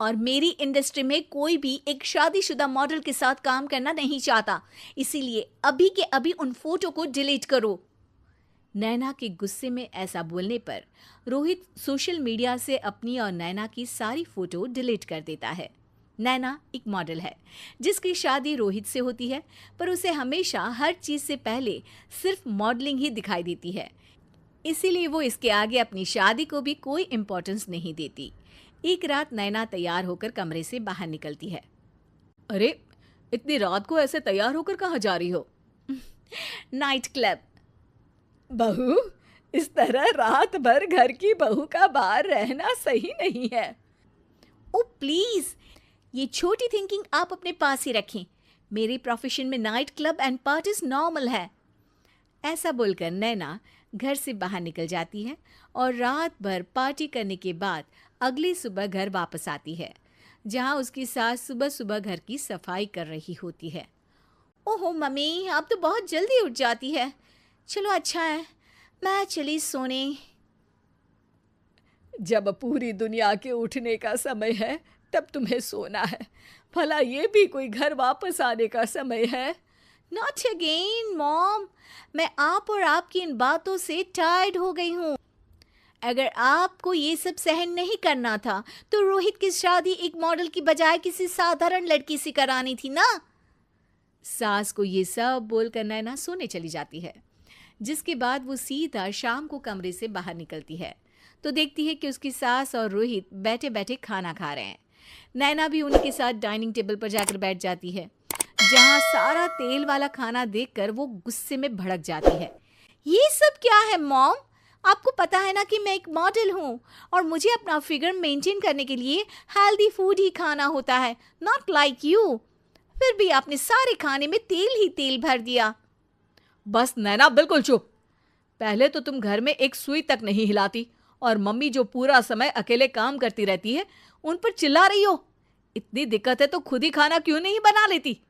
और मेरी इंडस्ट्री में कोई भी एक शादीशुदा मॉडल के साथ काम करना नहीं चाहता, इसीलिए अभी के अभी उन फोटो को डिलीट करो। नैना के गुस्से में ऐसा बोलने पर रोहित सोशल मीडिया से अपनी और नैना की सारी फोटो डिलीट कर देता है। नैना एक मॉडल है जिसकी शादी रोहित से होती है, पर उसे हमेशा हर चीज से पहले सिर्फ मॉडलिंग ही दिखाई देती है, इसीलिए वो इसके आगे अपनी शादी को भी कोई इम्पोर्टेंस नहीं देती। एक रात नैना तैयार होकर कमरे से बाहर निकलती है। अरे, इतनी रात को ऐसे तैयार होकर कहाँ जा रही हो? Night club. बहू, इस तरह रात भर घर की बहू का बाहर रहना सही नहीं है। ओ प्लीज, ये छोटी थिंकिंग आप अपने पास ही रखें। मेरे प्रोफेशन में night club and parties normal है। ऐसा बोलकर नैना घर से बाहर निकल जाती है और रात भर पार्टी करने के बाद अगली सुबह घर वापस आती है, जहां उसकी सास सुबह सुबह घर की सफाई कर रही होती है। ओहो मम्मी, आप तो बहुत जल्दी उठ जाती है। चलो अच्छा है, मैं चली सोने। जब पूरी दुनिया के उठने का समय है तब तुम्हें सोना है। भला ये भी कोई घर वापस आने का समय है? नॉट अगेन मॉम, मैं आप और आपकी इन बातों से टायर्ड हो गई हूँ। अगर आपको ये सब सहन नहीं करना था तो रोहित की शादी एक मॉडल की बजाय किसी साधारण लड़की से करानी थी ना। सास को ये सब बोलकर नैना सोने चली जाती है, जिसके बाद वो सीधा शाम को कमरे से बाहर निकलती है तो देखती है कि उसकी सास और रोहित बैठे बैठे खाना खा रहे हैं। नैना भी उनके साथ डाइनिंग टेबल पर जाकर बैठ जाती है, जहां सारा तेल वाला खाना देखकर वो गुस्से में भड़क जाती है। ये सब क्या है मॉम? आपको पता है ना कि मैं एक मॉडल हूँ और मुझे अपना फिगर मेंटेन करने के लिए हेल्दी फूड ही खाना होता है, नॉट लाइक यू। फिर भी आपने सारे खाने में तेल ही तेल भर दिया। बस नैना, बिल्कुल चुप। पहले तो तुम घर में एक सुई तक नहीं हिलाती और मम्मी जो पूरा समय अकेले काम करती रहती है उन पर चिल्ला रही हो। इतनी दिक्कत है तो खुद ही खाना क्यों नहीं बना लेती?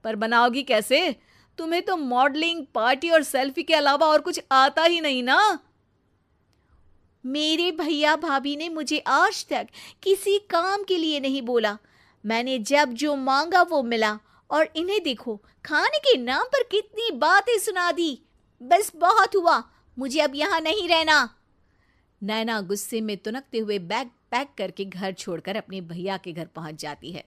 पर बनाओगी कैसे? तुम्हें तो मॉडलिंग, पार्टी और सेल्फी के अलावा और कुछ आता ही नहीं ना। मेरे भैया भाभी ने मुझे आज तक किसी काम के लिए नहीं बोला। मैंने जब जो मांगा वो मिला और इन्हें देखो, खाने के नाम पर कितनी बातें सुना दी। बस बहुत हुआ, मुझे अब यहाँ नहीं रहना। नैना गुस्से में तुनकते हुए बैग पैक करके घर छोड़कर अपने भैया के घर पहुंच जाती है,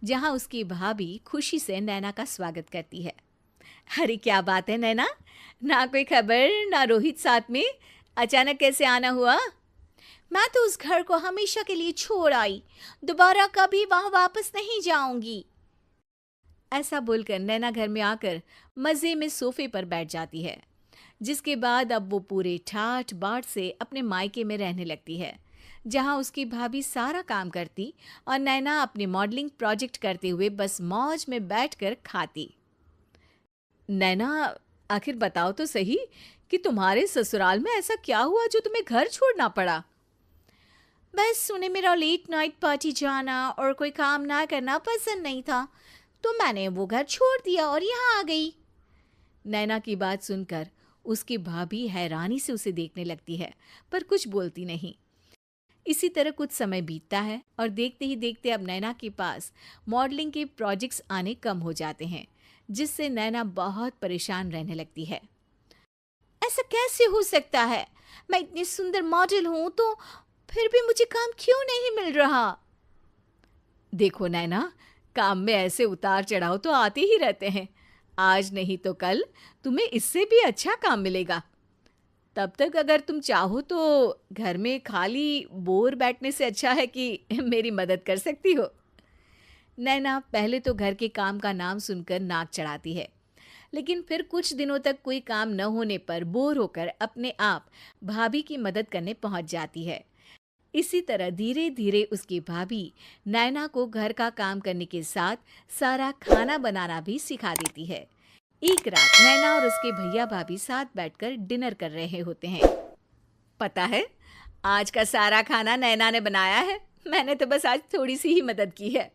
जहां उसकी भाभी खुशी से नैना का स्वागत करती है। अरे क्या बात है नैना, ना कोई खबर ना रोहित साथ में, अचानक कैसे आना हुआ? मैं तो उस घर को हमेशा के लिए छोड़ आई, दोबारा कभी वहां वापस नहीं जाऊंगी। ऐसा बोलकर नैना घर में आकर मजे में सोफे पर बैठ जाती है, जिसके बाद अब वो पूरे ठाठ बाट से अपने मायके में रहने लगती है, जहां उसकी भाभी सारा काम करती और नैना अपने मॉडलिंग प्रोजेक्ट करते हुए बस मौज में बैठकर खाती। नैना, आखिर बताओ तो सही कि तुम्हारे ससुराल में ऐसा क्या हुआ जो तुम्हें घर छोड़ना पड़ा? बस उन्हें मेरा लेट नाइट पार्टी जाना और कोई काम ना करना पसंद नहीं था, तो मैंने वो घर छोड़ दिया और यहाँ आ गई। नैना की बात सुनकर उसकी भाभी हैरानी से उसे देखने लगती है, पर कुछ बोलती नहीं। इसी तरह कुछ समय बीतता है और देखते ही देखते अब नैना के पास मॉडलिंग के प्रोजेक्ट्स आने कम हो जाते हैं, जिससे नैना बहुत परेशान रहने लगती है। ऐसा कैसे हो सकता है? मैं इतनी सुंदर मॉडल हूं तो फिर भी मुझे काम क्यों नहीं मिल रहा? देखो नैना, काम में ऐसे उतार चढ़ाव तो आते ही रहते हैं। आज नहीं तो कल तुम्हें इससे भी अच्छा काम मिलेगा। तब तक अगर तुम चाहो तो घर में खाली बोर बैठने से अच्छा है कि मेरी मदद कर सकती हो। नैना पहले तो घर के काम का नाम सुनकर नाक चढ़ाती है, लेकिन फिर कुछ दिनों तक कोई काम न होने पर बोर होकर अपने आप भाभी की मदद करने पहुंच जाती है। इसी तरह धीरे धीरे उसकी भाभी नैना को घर का काम करने के साथ सारा खाना बनाना भी सिखा देती है। एक रात नैना और उसके भैया भाभी साथ बैठकर डिनर कर रहे होते हैं। पता है, आज का सारा खाना नैना ने बनाया है, मैंने तो बस आज थोड़ी सी ही मदद की है।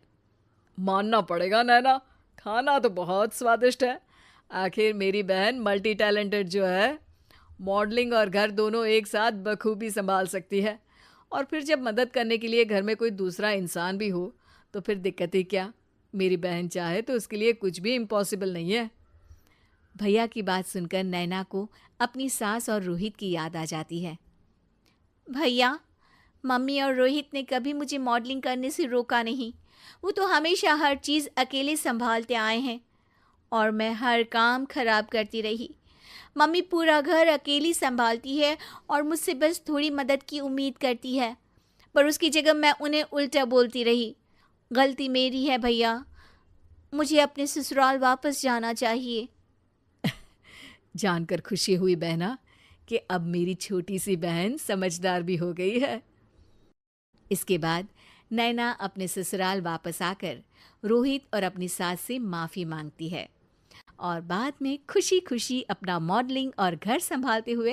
मानना पड़ेगा नैना, खाना तो बहुत स्वादिष्ट है। आखिर मेरी बहन मल्टी टैलेंटेड जो है, मॉडलिंग और घर दोनों एक साथ बखूबी संभाल सकती है। और फिर जब मदद करने के लिए घर में कोई दूसरा इंसान भी हो तो फिर दिक्कत ही क्या। मेरी बहन चाहे तो उसके लिए कुछ भी इम्पॉसिबल नहीं है। भैया की बात सुनकर नैना को अपनी सास और रोहित की याद आ जाती है। भैया, मम्मी और रोहित ने कभी मुझे मॉडलिंग करने से रोका नहीं। वो तो हमेशा हर चीज़ अकेले संभालते आए हैं और मैं हर काम खराब करती रही। मम्मी पूरा घर अकेली संभालती है और मुझसे बस थोड़ी मदद की उम्मीद करती है, पर उसकी जगह मैं उन्हें उल्टा बोलती रही। गलती मेरी है भैया, मुझे अपने ससुराल वापस जाना चाहिए। जानकर खुशी हुई बहना कि अब मेरी छोटी सी बहन समझदार भी हो गई है। इसके बाद नैना अपने ससुराल वापस आकर रोहित और अपनी सास से माफ़ी मांगती है और बाद में खुशी खुशी अपना मॉडलिंग और घर संभालते हुए